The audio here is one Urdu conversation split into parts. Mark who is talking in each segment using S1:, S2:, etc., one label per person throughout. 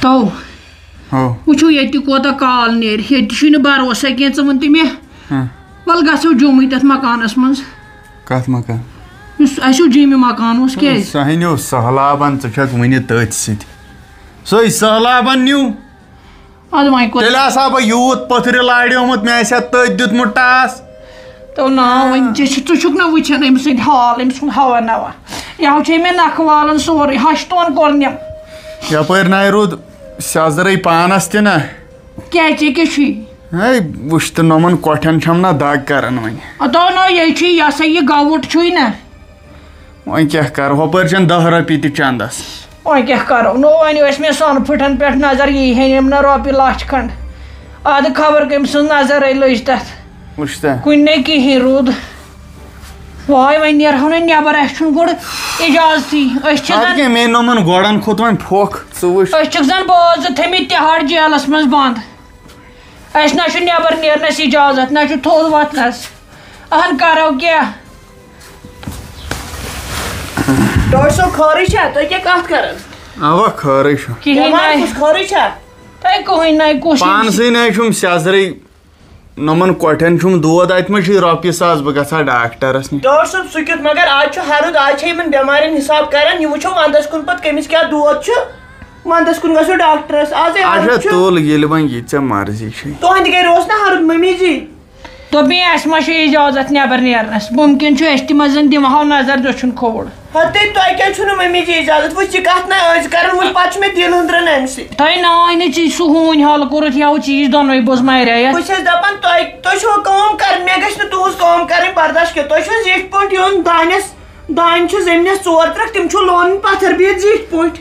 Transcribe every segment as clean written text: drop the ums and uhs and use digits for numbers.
S1: تو وچھو یہ کوتا کال نیر یہ بھروسہ کی ژٕ وَن تہٕ مےٚ ول گژھو جوٚمٕے تتھ مکانس منٛز
S2: کتھ مکان
S1: اسہِ جیٚمہِ مکان اوس کیٛازِ
S2: سۄ نیو سہلابن ژٕ چھکھ وٕنہِ تٔتھۍ سۭتۍ سۄے سہلابن نیو
S1: ادٕ وۄنۍ کوٚر
S2: تیٚلہِ آسہٕ ہا بہٕ یوٗت پٔتھرِ لاریومُت مےٚ آسہِ ہا تٔتھۍ دیُتمُت ٹاس
S1: تو نا وۄنۍ ژٕ چھُکھ نا وٕچھان أمۍ سٕنٛدۍ حال أمۍ سُنٛد ہوا نوا یہو چھے مےٚ نکھٕ والان سورُے ہشتون کوٚرنم
S2: یپٲرۍ نَے روٗد سیٚزرٕے پانس تہِ نا
S1: کیٛازِ ژےٚ کیٛاہ چھُے
S2: ہے وٕچھ تہٕ نۄمن کۄٹھٮ۪ن چھَم نا دگ کران وۄنۍ
S1: تو نا یہِ چھُے یہِ ہسا یہِ گوُٹ چھُے نا
S2: وۄنۍ کیٛاہ کرٕ ہُپٲرۍ چھَنہٕ 10 رۄپیہِ تہِ چندس
S1: وۄنۍ کیٛاہ کرو نو وۄنۍ ٲسۍ مےٚ سۄنہٕ پھٕٹن پٮ۪ٹھ نظر یی ہیٚنِم نا رۄپیہِ لچھ کھنٛڈ ادٕ خبر کٔمۍ سٕنٛز نظرے لٔج تتھ
S2: وٕچھ تہٕ
S1: کُنہِ نے کِہیٖنۍ روٗد واے وۄنۍ نیرہو نہٕ نٮ۪بر اسہِ چھُنہٕ گۄڈٕ اِجازتٕے أسۍ چھِ
S2: اَدٕ کیٛاہ مے نوٚمن گۄڈن کھوٚت وۄنۍ پھۄکھ ژٕ وٕچھ
S1: أسۍ چھِکھ زن بٲژ زٕ تھٲمٕتۍ تِہاڑ جیلس منٛز بنٛد اسہِ نہ چھُ نٮ۪بر نیرنس اِجازت نہ چھُ تھوٚد وۄتھنس اہن کرو کیٛاہ
S3: ڈاکٹر صٲب خٲرٕے چھا تُہۍ کیٛاہ کتھ کران
S2: اوا خٲرٕے چھُ
S1: کِہیٖنۍ نَے
S3: خٲرٕے چھا
S1: تۄہہِ کٕہٕنۍ نَے کُس
S2: پانسٕے نَے چھُم سیٚزرٕے نوٚمن کۄٹھٮ۪ن چھُم دود اتہِ ما چھُے رۄپیہِ ساس بہٕ گژھٕ ہا ڈاکٹرس نِش
S3: ڈاکٹر صٲب سُہ کیُتھ مگر آز چھُ ہرُد آز چھِ یِمن بٮ۪مارٮ۪ن حساب کران یہِ وٕچھو ونٛدس کُن پتہٕ کٔمِس کیٛاہ دود چھُ ونٛدس کُن گژھو ڈاکٹرس آزے
S2: اچھا تُل ییٚلہِ وۄنۍ یہِ ژےٚ مرضی چھے
S3: تُہنٛدِ گرِ اوس نا ہرُد ممی جی
S1: دوٚپ مےٚ اسہِ ما چھُ اِجازت نٮ۪بر نیرنس مُمکِن چھُ أسۍ تہِ ما زن دِمہو نظر دٔچھُن کھووُر
S3: ہتے تۄہہِ کیٛازِ چھُنہٕ ممی جی اِجازت وٕچھ یہِ کتھ نہ ٲسۍ کران وٕنہِ پتہٕ چھُ مےٚ دِل ہُنٛدران امہِ سۭتۍ
S1: تۄہہِ ناے نہٕ ژےٚ سُہ ہوٗنۍ حال کوٚرُتھ یَوٕ چیٖز دۄنوَے بوز ماریٛا
S3: بہٕ چھَس دپان تۄہہِ چھُوا کٲم کرٕنۍ مےٚ گژھِ نہٕ تُہنٛز کٲم کرٕنۍ برداش کینٛہہ تۄہہِ چھُو زِٹھۍ پٲٹھۍ یُن دانہِ چھُ زٔمیٖنس 4 ترٛکھ تِم چھُو لونٕنۍ پتھر بِہِتھ زِٹھۍ پٲٹھۍ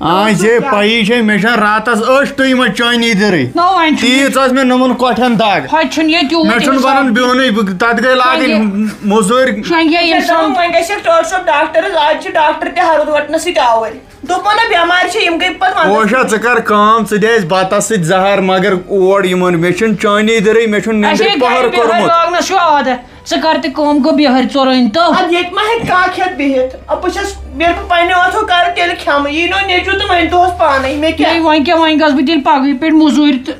S2: ژےٚ پیی چھے مےٚ چھےٚ راتس 8 یِمن چٲنی دِرٕے تیٖژ ٲس مےٚ نوٚمن کۄٹھٮ۪ن دگ
S1: ہوٚتہِ چھُنہٕ ییٚتہِ
S2: مےٚ چھُنہٕ بنان بیٚہنُے تتھ گٔے لاگٕنۍ موٚزوٗرۍ
S3: وۄنۍ گژھکھ ڈاکٹر صٲب ڈاکٹرس آز چھِ ڈاکٹر تہِ ہرُد وٹنس سۭتۍ آوٕرۍ دوٚپمو نا بٮ۪مارِ چھِ یِم گٔے پتہٕ
S2: پوشا ژٕ کر کٲم ژٕ دِ اَسہِ بتس سۭتۍ زہر مگر اور یِمن مےٚ چھُنہٕ چٲنی دِرٕے مےٚ چھُنہٕ نیٚنٛدرِ پٔہر کوٚرمُت
S1: لاگنس چھُ عادت ژٕ کر تہِ کٲم گوٚو بِہٲرۍ ژورٲنۍ تو
S3: ادٕ ییٚتہِ ما ہیٚکہِ کانٛہہ کھٮ۪تھ بِہِتھ بہٕ چھس ییٚلہِ بہٕ پننہِ اتھو کرٕ تیٚلہِ کھٮ۪مہٕ یی نو نیٚچوٗ تہٕ وۄنۍ دۄہس پانے مےٚ کیٛاہ
S1: وۄنۍ کیٛاہ وۄنۍ گژھٕ بہٕ تیٚلہِ پگہٕے پٮ۪ٹھ موٚزوٗرۍ تہٕ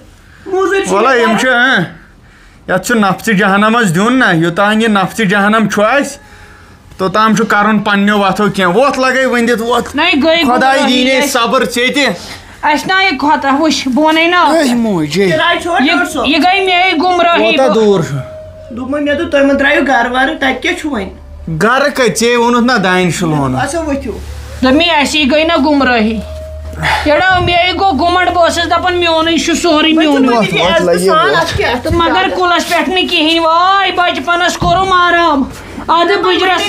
S3: موٚزوٗرۍ
S2: وَلا یِم چھِ یتھ چھُ نفژِ جہنمس دیُن نا یوٚتانۍ یہِ نفژِ جہنم چھُ اسہِ توٚتام چھُ کرُن پننیو وتھو کینٛہہ وۄتھ لگے ؤنِتھ وۄتھ خۄداے دِیٖنے صبر ژےٚ تہِ
S1: اسہِ نا یہِ کھۄتہ وٕچھ بہٕ وَنَے نا یہِ گٔے مے گُمرٲہی
S2: دوٗر چھُ
S3: دوٚپمو مےٚ دوٚپ تُہۍ مہ ترٛٲیِو گرٕ وَرٕ تَتہِ کیٛاہ چھُ وۄنۍ
S2: گرٕ کتہِ ژےٚ ووٚنُتھ نا دانہِ شُلہون
S3: اچھا ؤتھِو
S1: دوٚپ مےٚ اسی گٔے نا گُمرٲہی یڑا مے گوٚو گُمنڈ بہٕ ٲسٕس دپان میونٕے چھُ سورُے میون تہٕ مگر کُلس پٮ۪ٹھ نہٕ کِہیٖنۍ واے بچپنس کوٚرُم آرام ادٕ بٕجرس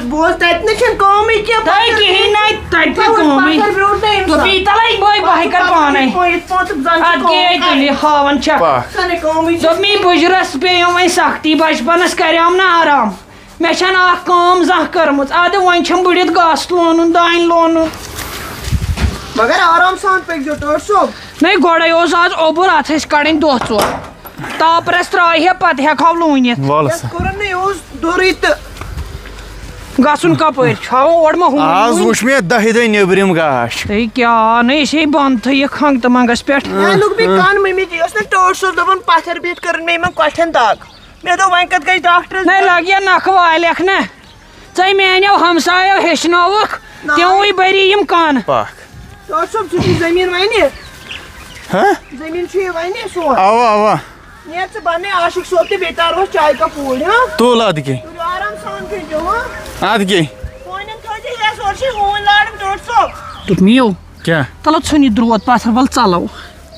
S3: بوز تتہِ نہٕ چھنہٕ کٲمٕے کینٛہہ
S1: تۄہہِ کِہیٖنۍ نَے تتہِ تہِ کٲمٕے دوٚپ یی تلے بٲے بہٕے کر پانے ادٕ کیٛاہ تیٚلہِ ہاوان چھکھ دوٚپ مے بٕجرس پیٚیِم وۄنۍ سختی بچپنس کریام نا آرام مےٚ چھنہٕ اکھ کٲم زانٛہہ کٔرمٕژ ادٕ وۄنۍ چھُم بٕڑِتھ گاسہٕ لونُن دانہِ لونُن
S3: مگر آرام سان پٔکۍزیو ڈاکٹر صٲب
S1: نَے گۄڈے اوس آز اوٚبُر اتھ ٲسۍ کڑٕنۍ 2 ژور تاپرس ترٛایہِ ہے پتہٕ ہٮ۪کہٕ ہاو لوٗنِتھ
S3: کوٚرُن نہٕ یہِ اوس دوٚرُے تہٕ
S1: گژھُن کپٲرۍ چھاوُن اورٕ ما
S2: آز وٕچھ مےٚ 10 دۄہ نیٚبرِم گاش
S1: ہے کیٛاہ نَے أسۍ ہے بنٛد تھٲیِکھ ہنٛگ تہٕ منٛگس پٮ۪ٹھ
S3: مےٚ لوٚگ بیٚیہِ کن ممی جی ٲس نا ٹٲٹھ صٲب دپان پتھر بِہِتھ کٔرٕن مےٚ یِمن کۄٹھٮ۪ن دگ مےٚ دوٚپ وۄنۍ کتھ گژھِ ڈاکٹرس
S1: نَے لگ یا نکھٕ والٮ۪کھ نا ژے میانیو ہمسایو ہیٚچھنٲوُکھ تِموٕے بٔری یِم کن
S3: ڈاکٹر صٲب سُہ چھُ زٔمیٖن وَنہِ زٔمیٖن چھُ یہِ وَنہِ سون
S2: اوا اوا
S3: نیر ژٕ بنٲے عاشق صٲب تہٕ بیٚیہِ تارہوس چاے کپ اوٗرۍ ہاں
S2: تُل ادٕ کیٛاہ
S3: تُلِو آرام سان کھیٚزیو ہاں
S2: ادٕ کیٛاہ
S3: ہوٗنٮ۪ن تھٲیزِ ہٮ۪س اورٕ چھِ ہوٗنۍ لارٕنۍ ڈاکٹر صٲب
S1: دوٚپ میو
S2: کیٛاہ
S1: تلو ژھٕن یہِ درٛود پتھر ول ژلو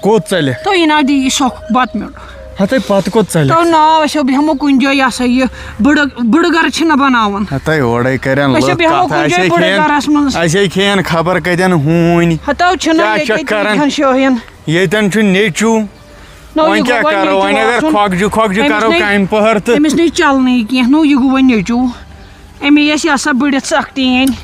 S2: کوٚت ژَلہِ
S1: تُہۍ نا دِ یہِ سۄکھ بتہٕ میوٚنٛڈ
S2: ہتے پتہٕ کوٚت ژَلہِ
S1: تو ناو أسۍ بیٚہمو کُنہِ جایہِ یہِ ہسا یہِ بٕڑٕ گرٕ چھِنہ بناوان
S2: ہتے اورے کرن
S1: أسۍ بیٚہمو کُنہِ جایہِ بٕڑٕ گرس منٛز
S2: اَسے کھٮ۪ن خبر کتٮ۪ن ہوٗنۍ
S1: ہتو چھِنہٕ ییٚتٮ۪ن شٲہین
S2: ییٚتٮ۪ن چھُ نیچوٗ وۄنۍ کیٛاہ کرو وۄنۍ اگر کھۄکھجہِ کرو کامہِ پٔہر تہٕ
S1: أمِس نہٕ چلنٕے کینٛہہ نو یہِ گوٚو وۄنۍ نیچوٗ أمۍ ٲسۍ یہِ ہسا بٔڑِتھ سختی أنۍ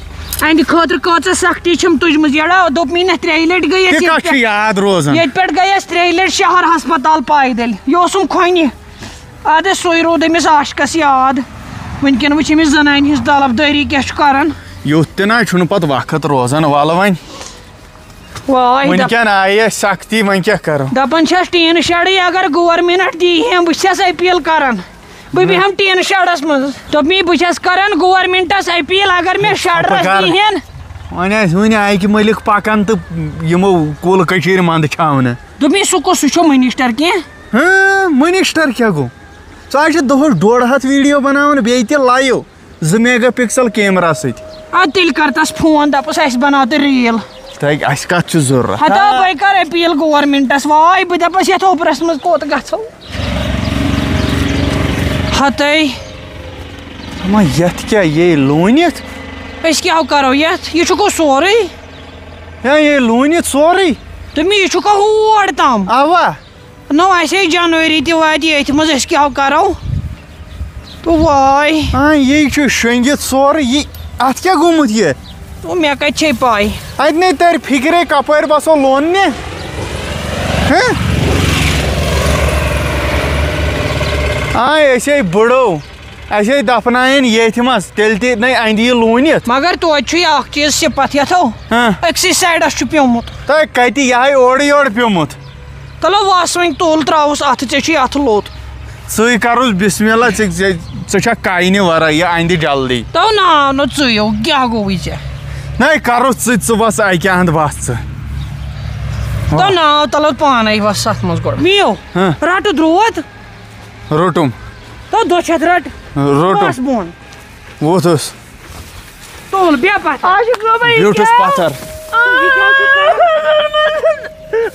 S1: اہندِ خٲطرٕ کۭژاہ سختی چھم تُجمٕژ یڑا دوٚپ مےٚ نہ 3 لٹہِ گٔیَس ییٚتہِ پٮ۪ٹھ گٔیَس 3 لٹہِ شہر ہسپتال پایدٔلۍ یہِ اوسُم کھۄنہِ ادٕ سُے روٗد أمِس عاشقس یاد ونکن وچ أمس زنانہِ ہٕنٛز طلبدٲری کیٛاہ چھُ کران
S2: یُتھ تہِ نہ چھُنہٕ پتہٕ وقت روزان وَلہٕ وۄنۍ
S1: واے
S2: وٕنکٮ۪ن آیہِ اَسہِ سختی وۄنۍ کیٛاہ کرو
S1: دپان چھَس ٹیٖن شیڈٕے اگر گورمنٹ دی ہم بہٕ چھَس أپیٖل کران بہٕ بیٚہمہٕ ٹیٖن شیڈس منٛز دوٚپمے بہٕ چھَس کران گورمنٹس أپیٖل اگر مےٚ شڈرس دی ہن
S2: وۄنۍ آسہِ وٕنہِ اَکہِ مٔلِک پکان تہٕ یِمو کُل کٔشیٖرِ منٛدٕ چھاونہٕ
S1: دوٚپمے سُہ کُس سُہ چھُ مٔنِسٹر کینٛہہ
S2: مٔنِسٹر کیٛاہ گوٚو ژٕ آسہِ دۄہس 150 ویٖڈیو بناوان بیٚیہِ تہِ لایِو 2 میگا پِکسل کیمرا سۭتۍ
S1: اَدٕ تیٚلہِ کر تس فون دپس اَسہِ بناو تہٕ ریٖل
S2: تہٕ اَسہِ کتھ چھُ ضروٗرت
S1: ہتا بے کر أپیٖل گورمنٹس واے بہٕ دپس یتھ اوپرس منٛز کوٚت گژھو ہتے
S2: ما یتھ کیٛاہ یہِ لوٗنِتھ
S1: أسۍ کیٛاہ کرو یتھ یہِ چھُ گوٚو سورُے
S2: یہِ لوٗنِتھ سورُے
S1: دوٚپمے یہِ چھُ گوٚو ہور تام
S2: اوا
S1: نو آسہِ ہے جنؤری تہِ واتہِ ییٚتھۍ منٛز أسۍ کیٛاہ کرو تہٕ واے
S2: یہِ چھُ شۄنٛگِتھ سورُے یہِ اتھ کیٛاہ گوٚمُت یہِ
S1: تہٕ مےٚ کتہِ چھے پاے
S2: اتہِ نے ترِ فِکرے کپٲرۍ بسو لوننہِ أسۍ ہے بٕڑو اَسہِ ہے دفناین ییٚتھۍ منٛز تیٚلہِ تہِ نے اندِ یہِ لوٗنِتھ
S1: مگر توتہِ چھُ یہِ اکھ چیٖز صِفت یتھو أکسٕے سایڈس چھُ پیوٚمُت
S2: تۄہہِ کتہِ یہِ ہاے اورٕ یورٕ پیوٚمُت
S1: چلو وس وۄنۍ تُل تراوُس اتھ ژےٚ چھُے اتھ لوٚت
S2: ژٕے کروس بسم اللہ ژٕ چھکھ کاینہِ ورٲے یہِ اندِ جلدی
S1: تو ناو نہٕ ژٕیو کیٛاہ گوٚوُے ژےٚ
S2: نہ کروس ژٕ بس اکہِ انٛد بس ژٕ
S1: تو ناو تلو پانے وس اتھ منٛز گۄڈٕ میو رٹ درٛوت
S2: روٚٹُم
S1: تو دۄچھتھ رٹ
S2: روٚٹُم
S1: بۄن
S2: ووتھُس
S1: تُل بیٚہہ پتھر
S2: بیوٗٹھُس پتھر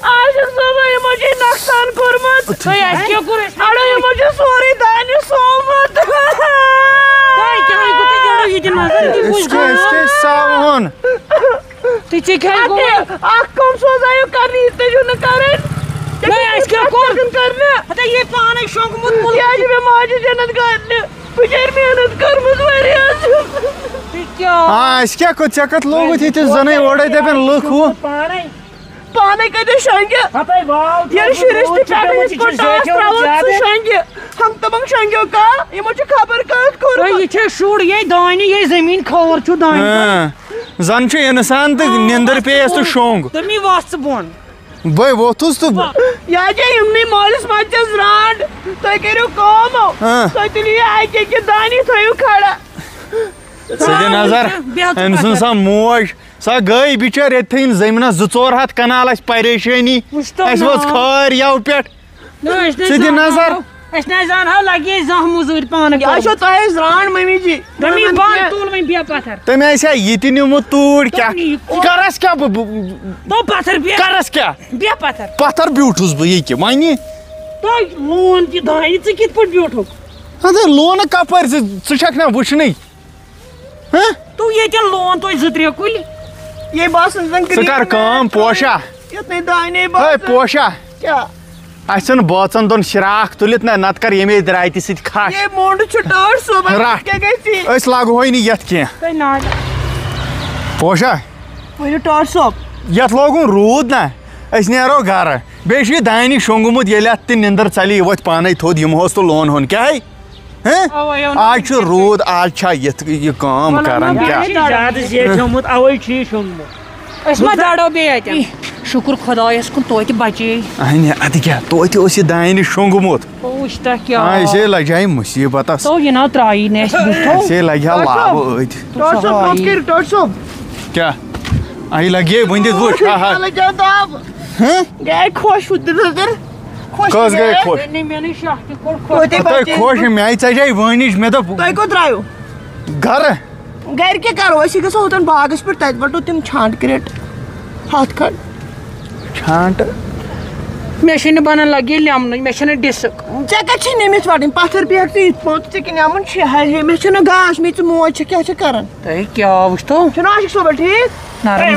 S1: عاشق صٲبا یِمو چھُے نۄقصان کوٚرمُت تۄہہِ اَسہِ کیٛاہ کوٚر اَڑو یِمو چھُ سورُے دانہِ سومُت تۄہہِ کیٛاہ گوٚو تُہۍ جڑو ییٚتہِ نظر
S2: ساوُن
S1: تُہۍ ژےٚ کیٛاہ گوٚو اکھ کٲم سوزایو کرنہِ یہِ تہِ چھُو نہٕ کرٕنۍ اَسہِ کیٛاہ کوٚر کرنہِ ہتا یہِ پانے شۄنٛگمُت یہِ چھُ مےٚ ماجہِ جنت کرنہِ بِچٲرۍ محنت کٔرمٕژ واریاہ
S2: اَسہِ کیٛاہ کوٚر ژےٚ کتھ لوگُتھ ییٚتہِ زنٕے اورے دپن لُکھ ہُہ
S3: پانے کتہِ شۄنٛگہِ ییٚلہِ شُرِس تہِ پٮ۪ٹھٕ یِتھ پٲٹھۍ ٹاس تراوان سُہ شۄنٛگہِ ہم تمن شۄنٛگیو کانٛہہ یِمو چھُ خبر کتھ کوٚرمُت
S1: یہِ چھےٚ شُر یے دانہِ یے زٔمیٖن کھووُر چھُ دانہِ
S2: زن چھُ اِنسان تہٕ نِندٕر پیٚیس تہٕ شۄنٛگ
S1: دوٚپمے وس ژٕ بۄن
S2: بے ووتھُس تہٕ
S3: یا چھے یِمنٕے مٲلِس ماجہِ چھَس رانٛڈ تُہۍ کٔرِو کٲم تُہۍ تُلِو یہِ اکہِ اکہِ دانہِ تھٲیِو کھڑا
S2: ژٕ دِ نظر أمۍ سٕنٛز سۄ موج سۄ گٔے بِچٲر ییٚتھٕے زٔمیٖنس 2-4 کنال اَسہِ پریشٲنی اَسہِ وٲژ کھٲرۍ یَوٕ پٮ۪ٹھ ژٕ دِ نظر
S1: أسۍ نَے زانہو لگے زانٛہہ موٚزوٗرۍ پانہٕ
S3: یہِ چھو تۄہہِ أسۍ رانٛڈ مٔمی جی
S1: دوٚپمے بۄن تُل وۄنۍ بیٚہہ پتھر
S2: تٔمۍ آسہِ ہا یہِ تہِ نیوٗمُت توٗرۍ کیٛاہ کرس کیٛاہ
S1: تو پتھر بیٚہہ
S2: کرس کیٛاہ
S1: بیٚہہ پتھر
S2: پتھر بیوٗٹھُس بہٕ ییٚکہِ وۄنۍ
S1: تۄہہِ لون تہِ دانہِ ژٕ کِتھ پٲٹھۍ بیوٗٹھُکھ
S2: اَدٕ لونہٕ کپٲرۍ ژٕ چھکھ نا وٕچھنٕے
S1: تو ییٚتٮ۪ن لون توتہِ 2-3 کُلۍ
S3: یے باسان زن
S2: ژٕ کر کٲم پوشا
S3: یتنٕے دانے
S2: پوشا
S3: کیٛاہ
S2: اَسہِ ژھُن بٲژن دۄن شراکھ تُلِتھ نہ نتہٕ کر ییٚمے درٛاتہِ سۭتۍ کھش
S3: یے موٚنٛڈ چھُ ٹٲٹھ صوبس کیٛاہ گژھِ
S2: أسۍ لاگہوے نہٕ یتھ کینٛہہ
S1: تۄہہِ ناٹ
S2: پوشا
S3: ؤنِو ٹٲٹھ صوب
S2: یتھ لوگُن روٗد نا أسۍ نیرو گرٕ بیٚیہِ چھُ یہِ دانہِ شۄنٛگمُت ییٚلہِ اتھ تہِ نِندٕر ژلہِ یہِ وۄتھِ پانے تھوٚد یِمہوس تہٕ لون ہُن کیٛاہ آز چھُ روٗد آز چھا یِتھ یہِ کٲم کران
S1: أسۍ ما دَرو بیٚیہِ اَتٮ۪ن شُکُر خۄدایَس کُن توتہِ بچے
S2: اَدٕ کیٛاہ توتہِ اوس یہِ دانہِ شۄنٛگمُت
S1: وٕچھ تہ کیٛاہ
S2: اَسے لگہِ ہا مُصیٖبتس
S1: تو یہِ نا ترٛایی نہٕ اَسہِ
S2: اَسے لگہِ ہا لابہٕ أتھۍ
S3: ٹٲٹھ صوب نوٚت کٔرِو ٹٲٹھ صوب
S2: کیٛاہ اَے لگے ؤنِتھ وٕچھ
S3: گٔے خۄش
S2: کٔژ گٔے خۄش
S1: مےٚ شاہ تہِ کوٚر
S2: تۄہہِ خۄش مےٚ ژَجے وٲنِج مےٚ دوٚپ
S3: تۄہہِ کوٚت درٛایِو
S2: گرٕ
S3: گرِ کیٛاہ کرو أسۍ گژھو ہوٚتن باغس پٮ۪ٹھ تتہِ وٹو تِم چھانٛٹہٕ کریٹ 100 کھنٛڈ
S2: چھانٛٹہٕ
S1: مےٚ چھِنہٕ بنان لگے لیٚمنٕچ مےٚ چھِنہٕ ڈِسک
S3: ژےٚ کتہِ چھِ نِمِتھ وٹٕنۍ پتھر بیٚہکھ ژٕ یِتھ پٲٹھۍ ژےٚ کِنۍ نِمُن چھِ ہے مےٚ چھُنہٕ گاش مےٚ ژٕ موج چھےٚ کیٛاہ چھِ کران
S1: تۄہہِ کیٛاہ وٕچھ تو
S3: چھُنہ عاشق صٲبا ٹھیٖک
S1: نرم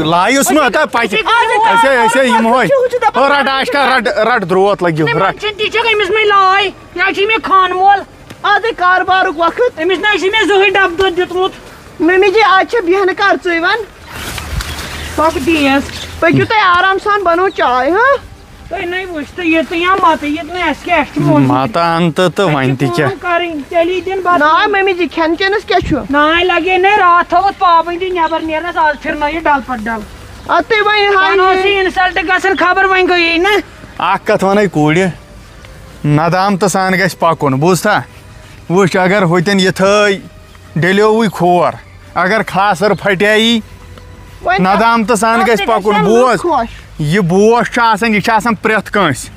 S2: لایُس نہٕ تہ پتہِ أسے یِمہوے رٹ آشکا رٹ درٛوت لگیو رٹ
S1: أمِس مے لاے یہِ چھُے مےٚ خانہٕ مول
S3: ادٕ کاربارُک وقت
S1: أمِس نَے چھُ مےٚ زٕہٕنۍ ڈبہٕ دۄد دیُتمُت
S3: ممی جی آز چھےٚ بیٚہنہٕ کر ژٕے وَن
S1: پکھ دیٖس
S3: پٔکِو تُہۍ آرام سان بنو چاے ہاں
S1: تُہۍ نَے وٕچھتہٕ یہِ تہٕ یا مَتہٕ یہِ نہٕ اَسہِ کیٛاہ چھُ
S2: مَتہٕ اَنتہٕ تہٕ وۄنۍ تہِ کیٛاہ
S1: کَرٕنۍ تیٚلی دِن بَتہٕ
S3: نا ممی جی کھٮ۪ن چٮ۪نَس کیٛاہ چھُ
S1: نانۍ لگے نے راتھ تھٲوٕتھ پابنٛدی نٮ۪بر نیرنَس آز پھِرنٲیِو ڈل پتہٕ ڈل
S3: اَدٕ تُہۍ
S1: وۄنۍ اوس یہِ اِنسلٹ گژھان خبر وۄنۍ گٔیے نہٕ
S2: اکھ کتھ وَنَے کوٗرِ ندامتہٕ سان گژھِ پکُن بوٗزتھا وٕچھ اگر ہوٚتٮ۪ن یہِ تھٲے ڈیلیووٕے کھور اگر کھاسر پھٹیایی ندامتہٕ سان گژھِ پکُن بوز یہِ بوش چھُ آسان یہِ چھُ آسان پرٛٮ۪تھ کٲنٛسہِ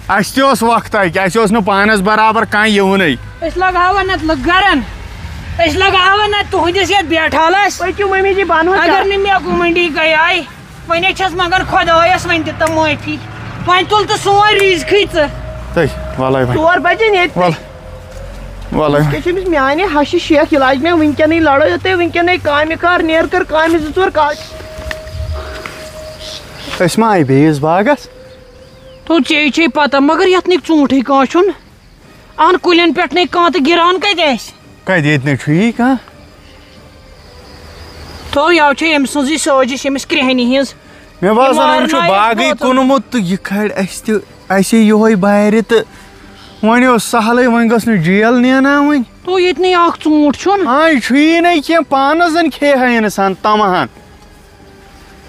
S2: اَسہِ تہِ اوس وقتہ کہِ اَسہِ اوس نہٕ پانس برابر کانٛہہ یِوانٕے
S1: أسۍ لگاوان نتہٕ گرن أسۍ لگاوان نتہٕ تُہنٛدِس یتھ بیٹھالس
S3: پٔکِو ممی جی بنو
S1: اگر نہٕ مےٚ گُمنڈی گٔیے وۄنۍ چھس مگر خۄدایس وۄنۍ دِ تہٕ معٲفی وۄنۍ تُل تہٕ سون ریٖزکھٕے ژٕ
S2: تُہۍ وَلے وۄنۍ
S3: 4 بجے ییٚتہِ
S2: وَلے
S3: کیٛاہ چھِ أمِس میانہِ ہشہِ شیخ یہِ لاجہِ مےٚ وٕنکٮ۪نٕے لڑٲے تُہۍ وٕنکٮ۪نٕے کامہِ کار نیر کر کامہِ 2-4 کال
S2: أسۍ ما آیہِ بیٚیِس باغس
S1: تو ژےٚ پتہ مگر یتھ نہٕ ژوٗنٛٹھٕے کانٛہہ چھُنہٕ اہن کُلٮ۪ن پٮ۪ٹھ نَے کانٛہہ تہٕ گِران کتہِ آسہِ
S2: کتہِ ییٚتہِ نَے چھُیی کانٛہہ
S1: تھو یَوٕ چھِ أمۍ سٕنٛزٕے سٲزِش أمِس کرٛہنہِ ہِنٛز
S2: مےٚ باسان أمۍ چھُ باغٕے کُنمُت تہٕ یہِ کھالہِ اَسہِ تہِ اَسے یِہوے بارِ تہٕ وۄنۍ اوس سہلٕے وۄنۍ گٔژھ نہٕ جیل نیناوٕنۍ
S1: تو ییٚتہِ نٕے اکھ ژوٗنٛٹھ چھُنہٕ
S2: ہاں یہِ چھُیی نَے کینٛہہ پانس زن کھیٚیہِ ہا اِنسان تمہن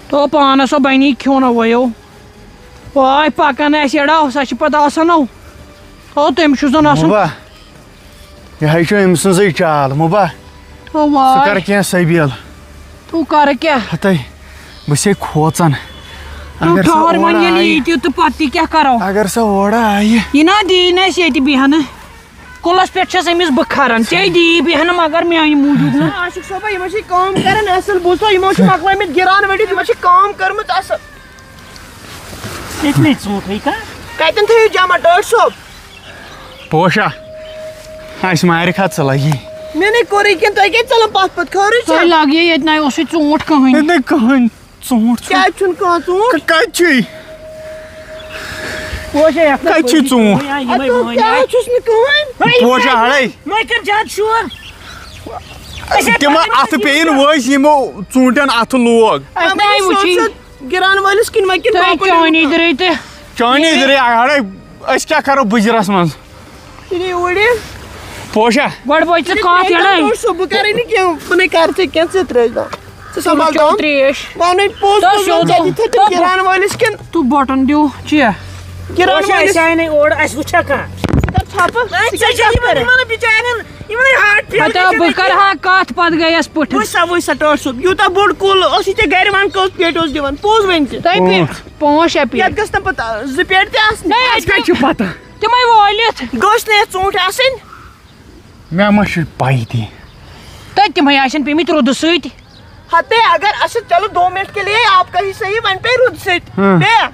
S1: تو پانس بنی کھیوٚن وَیو واے پکان آسہِ اڑاو سۄ چھِ پتہٕ آسان تو تٔمِس چھُ زن آسان
S2: مُبا یِہے چھُ أمۍ سٕنٛزٕے چال مُبا
S1: تو
S2: ژٕ
S1: واے
S2: کر کینٛہہ سبیل
S1: تو کر کیٛاہ
S2: ہتے بہٕ چھسے کھوژان
S1: تو ٹھہر وۄنۍ ییٚلہِ یی تہِ تہٕ پتہٕ تہِ کیٛاہ کرو
S2: اگر سۄ اورٕ آیہِ
S1: یہِ نا دی نہٕ اَسہِ ییٚتہِ بیٚہنہٕ کُلس پٮ۪ٹھ چھس أمِس بہٕ کھران ژےٚ دی بیٚہنہٕ مگر میانہِ موٗجوٗب نہٕ
S3: عاشق صٲبا یِمو چھِ کٲم کران اصل بوٗزتھا یِمو چھِ مۄکلٲمٕتۍ گِران ؤڑِتھ یِمو چھِ کٲم کٔرمٕژ اصل
S1: ییٚتہِ نَے ژوٗنٛٹھٕے
S3: کتٮ۪ن تھٲیِو جمع ٹٲٹھ صٲب
S2: پوشا اَسہِ مارِ کھا ژٕ لگی
S3: مےٚ نَے کوٚرُے کینٛہہ تۄہہِ کیٛازِ ژلان پتھ پتھ خٲرٕے
S1: تۄہہِ لگہِ ییٚتہِ نَے اوسُے ژوٗنٛٹھ کٕہٕنۍ
S2: ییٚتہِ نَے کٕہٕنۍ ژوٗنٛٹھ
S3: کیٛازِ چھُنہٕ کانٛہہ ژوٗنٛٹھ
S2: کتہِ چھُے کتہِ چھُے ژوٗنٛٹھ
S3: کیٛاہ چھُس نہٕ کٕہٕنۍ
S2: پوشا ہڑے تِم اتھٕ پیٚیِن ؤسۍ یِمو ژوٗنٛٹھٮ۪ن اَتھٕ لوگ
S3: گِران وٲلِس کِنۍ وۄنۍ کِنہٕ
S1: چٲنی درٕے تہِ
S2: چٲنی درٕے ہڑے أسۍ کیٛاہ کرو بٕجرس منٛز پوشا
S1: گۄڈٕ بٲے ژٕ کَتھ یڑے
S3: بہٕ کرے نہٕ کینٛہہ بہٕ نَے کر ژٕ کینٛہہ ژٕ ترٛٲیزِ ژٕ سنبھال
S1: تریش
S3: وَنٕے پوٚز گِران وٲلِس کِنۍ
S1: تو بٹن دیو چیٚہ
S3: گِران وٲلِس
S1: بہٕ کرٕ ہا کتھ پتہٕ گٔیس پٕٹھٕ
S3: وٕچھ سا ٹٲٹھ صٲب یوٗتاہ بوٚڑ کُل اوسُے ژےٚ گرِ وۄنۍ کٔژ پیٹہِ اوس دِوان پوٚز ؤنۍ ژٕ
S1: تۄہہِ 5-6 پیٹہِ
S3: یتھ گژھِ نہ پتہٕ 2 پیٹہِ تہِ آسنہِ
S1: اَسہِ کتہِ چھُ پتہ تِمے وٲلِتھ
S3: گٔژھ نہٕ یتھ ژوٗنٛٹھۍ آسٕنۍ
S2: مےٚ ما چھِ پاے تہِ
S1: تتہِ تِمے آسن پیٚمٕتۍ روٗدٕ سۭتۍ
S3: ہتے اگر اچھا چلو 2 منٹ کے لیے آپ کا ہی صحیح وۄنۍ پے روٗدٕ سۭتۍ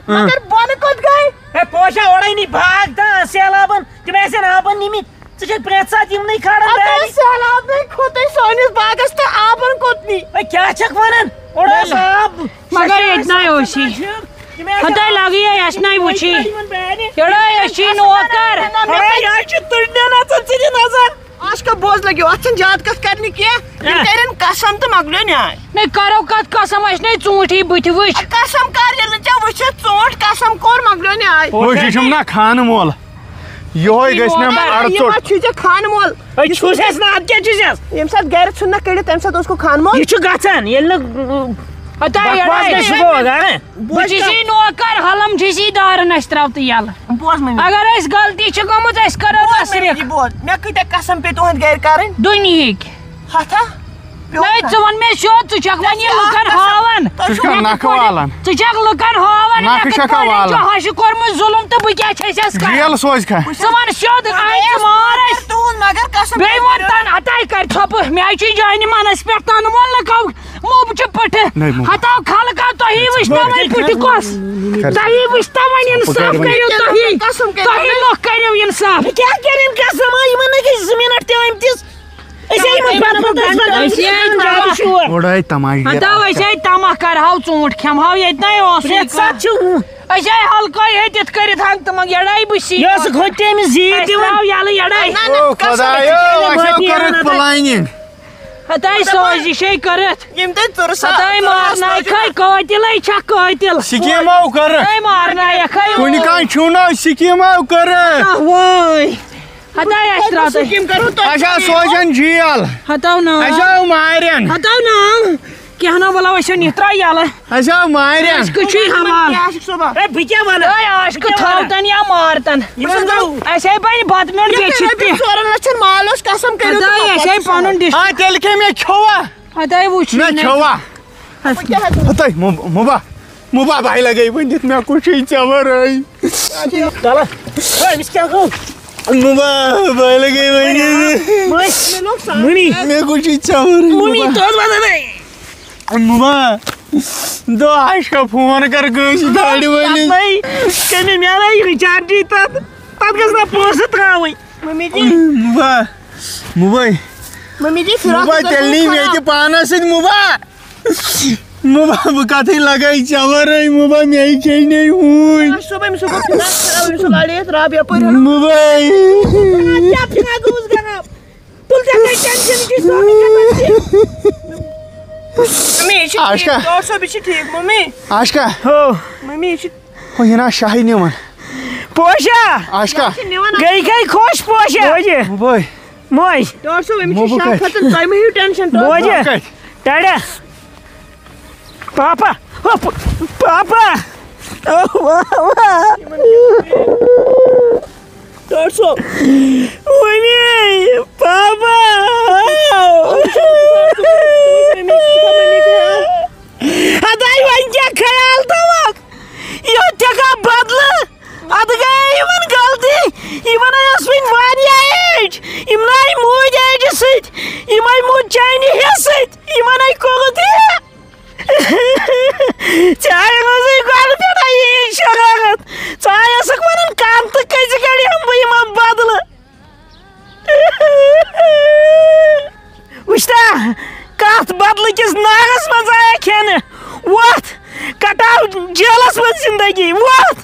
S3: مگر بۄنہٕ کوٚت گٔے
S4: پوشا اوڑے نی باغ تا سیلابن تِم آسن آبن نِمٕتۍ ژٕ چھکھ پرٛٮ۪تھ ساتہٕ یِمنٕے کھالان
S3: سہلاب نَے کھوٚتُے سٲنِس باغس تہٕ آبن کوٚت نی
S4: کیٛاہ چھکھ ونان اوڑ اوس آب
S1: مگر ییٚتہِ نَے اوسی ہتاے لگیے اَسہِ نَے وٕچھی یڑے أسۍ چھِی نوکر
S3: آشکا بوز لگیو اتھ چھنہٕ زیادٕ کتھ کرنہِ کینٛہہ یِم کٔرِنۍ قسم تہٕ مۄکلیو نیاے
S1: نَے کرو کتھ قسم اَسہِ نَے ژوٗنٛٹھی بٕتھِ وٕچھ
S3: قسم کر ییٚلہِ نہٕ ژےٚ وٕچھِتھ ژوٗنٛٹھ قسم کوٚر مۄکلیو نیاے
S2: پوش یہِ چھُم نا خانہٕ مول یِہوے گژھِ مےٚ اڑٕژوٚٹ
S3: چھُے ژےٚ خانہٕ مول
S4: چھُسٮ۪س نہٕ اَدٕ کیٛاہ چھُسٮ۪س
S3: ییٚمہِ ساتہٕ گرِ ژھُن نہ کٔڑِتھ تمہِ ساتہٕ اوس خانہٕ مول
S4: یہِ چھُ گژھان ییٚلہِ نہٕ
S1: بہٕ چھُسی نوکر حلم چھُسی دارن اَسہِ تراو تہٕ یلہٕ
S3: بوز مےٚ
S1: اگر اَسہِ غلطی چھِ گٔمٕژ أسۍ کرو نصرِف
S3: بوز مےٚ کۭتیاہ قسم پے تُہنٛدِ گرِ کرٕنۍ
S1: دُنہِکۍ
S3: ہتھا
S1: نَے ژٕ وَن مےٚ سیوٚد ژٕ چھکھ وۄنۍ یہِ لُکن ہاوان
S2: ژٕ چھُکھ نکھٕ والان
S1: ژٕ چھکھ لُکن ہاوان
S2: نکھٕ چھکھا والان
S1: ہشہِ کوٚرمُت ظُلُم تہٕ بہٕ کیٛاہ چھَسٮ۪س کران
S2: جیل سوزکھا
S1: ژٕ وَن سیوٚد ژٕ مار اَسہِ
S3: تُہُنٛد مگر قسم
S1: بیٚیہِ ووٚن تن ہتاے کرِ ژھۄپہٕ مےٚ چھُ جانہِ منس پٮ۪ٹھ تنہٕ وول لُکو موٚبجہِ پٕٹھٕ ہتاو خلقو تۄہی وٕچھتو وۄنۍ پٕٹھٕ کۄس تۄہی وٕچھتو وۄنۍ اِنصاف کٔرِو تۄہی لُکھ کٔرِو اِنصاف
S4: کیٛاہ کٔرِنۍ قسم یِمن نَے گٔے 2 مِنٹ تہِ آمتِس
S2: اوڑے تماش
S1: ہتاو أسۍ آے تماہ کرہاو ژوٗنٛٹھ کھٮ۪مہاو ییٚتہِ نَے اوسُے أسۍ آے ہلکٲے ہیٚتِتھ کٔرِتھ ہنٛگ تہٕ منٛگ یڑے بہٕ سی
S4: أمِس زیٖٹھ
S1: تراو یلہٕ یڑے
S2: خۄدایا اَسہِ کٔرٕکھ پلانِنٛگ
S1: ہتائی سازشے کرت
S3: یم تے ترسا
S1: ہتائی مارنائی کھائی قاتلے چھا قاتل
S2: سکیمو کر
S1: ہتائی مارنائی کھائی
S2: کن کان چھونا سکیمو کر
S1: وای ہتائی اشترا
S3: سکیم کرو تو
S2: اچھا سوجن جیل
S1: ہتاو نا
S2: اچھا مارین
S1: ہتاو نا کیا نا بولا ویسے نترا یال
S2: اچھا مارین
S1: کچھ حمال
S3: عاشق صبح
S4: اے بچا والا
S1: اے عاشق تھاوتن یا مارتن ایسے بن بات میں بیچت تے
S3: 4 لچھن مال اس قسم کرو
S1: ہتائی ایسے پانن ڈش
S2: ہاں تیل کے میں کھوا
S1: ہتائی وچھ
S2: میں کھوا ہتائی مبا بھائی لگئی بندت میں کچھ چور آئی
S4: چلا اے مس کیا کو
S2: مبا بھائی لگئی بندت
S4: منی
S2: میں کچھ چور
S4: منی تو بتا نہیں
S2: مبا دو آش کا فون کر گوش گاڑی والی
S4: نہیں کمی میرا ریچارج تت گژھنا پونسہٕ تراوٕنۍ
S3: ممی جی
S2: مبا
S3: ممی جی فراق
S2: مبا تیلنی میں کہ پانا سید مبا بکاتی لگائی چور آئی مبا میں ہی کہیں نہیں ہوئی
S3: صبح میں صبح فراق میں گاڑی راب یا پر
S2: مبا
S3: کیا فراق گوز گرا تل جا کے ٹینشن کی سونی ممی
S2: آشکا
S3: سو بھی ٹھیک ممی
S2: آشکا
S4: ہو
S3: ممی
S2: وہ یہ نا شاہی نیون
S4: پوشا
S2: آشکا
S4: گئی گئی خوش پوشا موجی
S2: مبا
S4: موج
S3: سو میں شاہ ختم تائی میں ٹینشن
S4: موجی ٹاڑا پاپا پاپا
S3: سو
S4: ممی پاپا ہتائی ون کیا خیال تھوک یہ ٹھیکا بدل اد گئی یمن غلطی یمن ٲس وٕنۍ واریاہ ایج یِمن آیہِ موٗدۍ ایجہِ سۭتۍ یِم آیہِ موٗدۍ چانہِ حِصہٕ سۭتۍ یِمن آیہِ کوٚرُتھ یہِ ژےٚ روزٕے گۄڈٕ پٮ۪ٹھَے یی شرارت ژٕ آیَسَکھ وَنان کَم تہٕ کٔژِ گَرِ یِمہٕ بہٕ یِمن بدلہٕ وٕچھتا کَتھ بدلہٕ کِس نارس منٛز آیا کھٮ۪نہٕ وۄتھ کٹاو جیلس منٛز زندگی وۄتھ